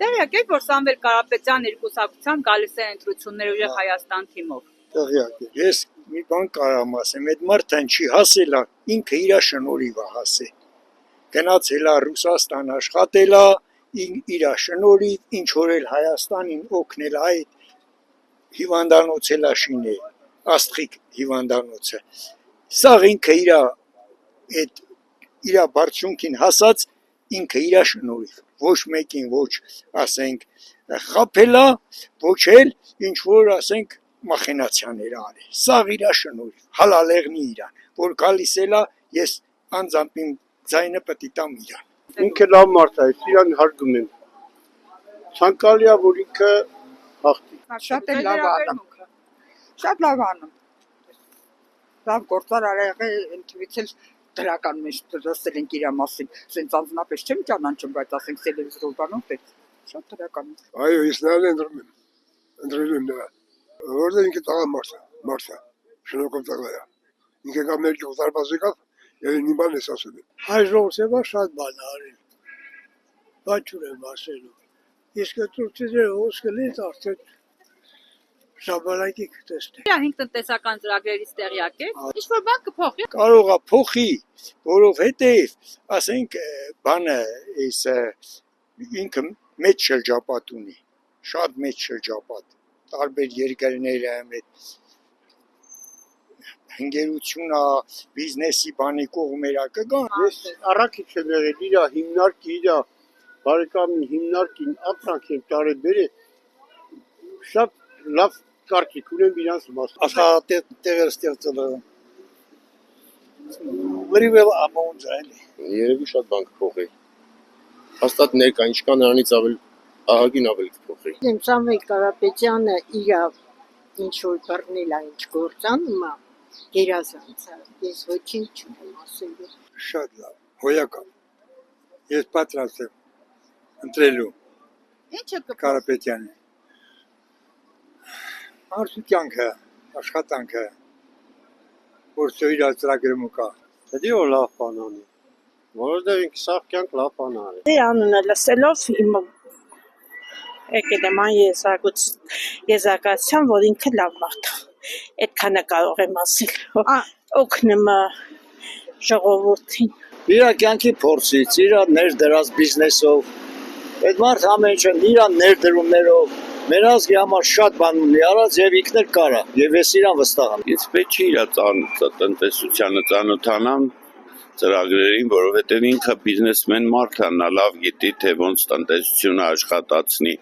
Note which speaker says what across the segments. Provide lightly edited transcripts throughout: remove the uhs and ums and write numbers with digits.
Speaker 1: Տեղյակ եք, որ Սամվել Կարապետյանի կուսակցության գալիս են ընտրություններ ուժեղ Հայաստան թիմով։
Speaker 2: Տեղյակ եք։ Ես մի բան կարամ ասեմ, այդ մարդն չի հասել, ինքը իր շնորհիվ է հասել։ Գնացել է Ռուսաստան աշխատել է, իր շնորհիվ ինչ որ էլ Հայաստանին օգնել է, այդ հիվանդանոց էլ շինել, աստղիկ հիվանդանոցը։ Սա ինքը իր բարձունքին հասած, ինքը իր շնորհիվ, ոչ մեկին ոչ ասենք խաբել է, ոչ էլ ինչ որ ասենք մախինացիաներ արել։ Սա իր շնորհիվ, հալալեղնի իրան, որ գալիս էլ է, ես անձամբ իմ ձայնը պետք է տամ իրան։
Speaker 3: Ինքը լավ մարդ է, իրան հարգում եմ։ Ցանկալի է, որ ինքը հաղթի։
Speaker 4: Շատ է լավ անում։ Շատ լավ անում։ Լավ գործարար եղել, ընդվիցել դրական մեջ դրսել ենք իր մասին։ Սենց անձնապես չեմ ճանաչում, բայց ասենք տելևիզորով բանով է։ Շատ դրական է։
Speaker 5: Այո, ես նրան ընտրել եմ նրան։ Որտեղ ինքը տղամարդ է, շնորհքով տղա է։ Ինքը կա մեր գյուղ դարբազ եկավ, եւ մի բան ես ասել եմ։
Speaker 2: Հայրոսեվա շատ բան արել։ Բայց չունեմ ասելու։ Իսկ դուրսերը ոսկելից արդեն շաբալակի կտեսնի։
Speaker 1: Իր 5 տնտեսական ծրագրերից տեղյակ եք։ Ինչ որ բան կփոխի։
Speaker 2: Կարող է փոխի, որովհետև ասենք բանը էս ինքը մեծ շրջապատ ունի, շատ մեծ շրջապատ, տարբեր երկրները այդ հնգերությունը, բիզնեսի բանի կողմերը կգան։
Speaker 3: Ես առաքիչ եմ եղել, իր հիմնարկի, իր բարեկամի հիմնարկին ապրանք եմ տարել բերել, շատ լավ կարգիկ ունեմ իրանց մասը։
Speaker 2: Աշխատատեղեր ստեղծել եմ։ Լրիվ ամոն ձայնի։
Speaker 6: Երևի շատ բան կփոխի։ Հաստատ ներկա ինչ կա նրանից ահագին ավելի կփոխի։
Speaker 7: Սամվել Կարապետյանը իր ինչ որ բռնել է, ինչ գործանում է, գերազանց է, ես ոչինչ չունեմ ասելու։
Speaker 2: Շատ լավ, հոյական։ Ես պատրաստ եմ ընտրելու
Speaker 1: Ինչ է կփոխի։
Speaker 2: Կարապետյանին։ Մարդու կյանքը, աշխատանքը, որ իր ծրագրում կա։
Speaker 3: Դե որ լավ բան անի։ Որովհետև ինքը սաղ կյանք լավ բան արել։
Speaker 8: Դե անունը լսելով իմ եկել եմ այն եզակացության, որ ինքը լավ մարդ է։ Այդքանը կարող եմ ասել։ Օգնում է ժողովրդին։
Speaker 2: Իր կյանքի փորձից, իր ներդրած բիզնեսով, այդ մարդ ամեն ինչ իր ներդրումներով, մեր ազգի համար շատ բան ունի արած եւ ինքն էլ կարա, եւ ես իրան վստահ եմ։
Speaker 9: Ես պետք չի իր տնտեսությանը ծանոթանամ ծրագրերին, որովհետև ինքը բիզնեսմեն մարդ է, նա լավ գիտի, թե ոնց տնտեսությունը աշխատացնի,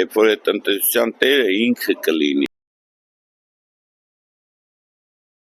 Speaker 9: երբ որ այդ տնտեսության տերը ինքը կլինի։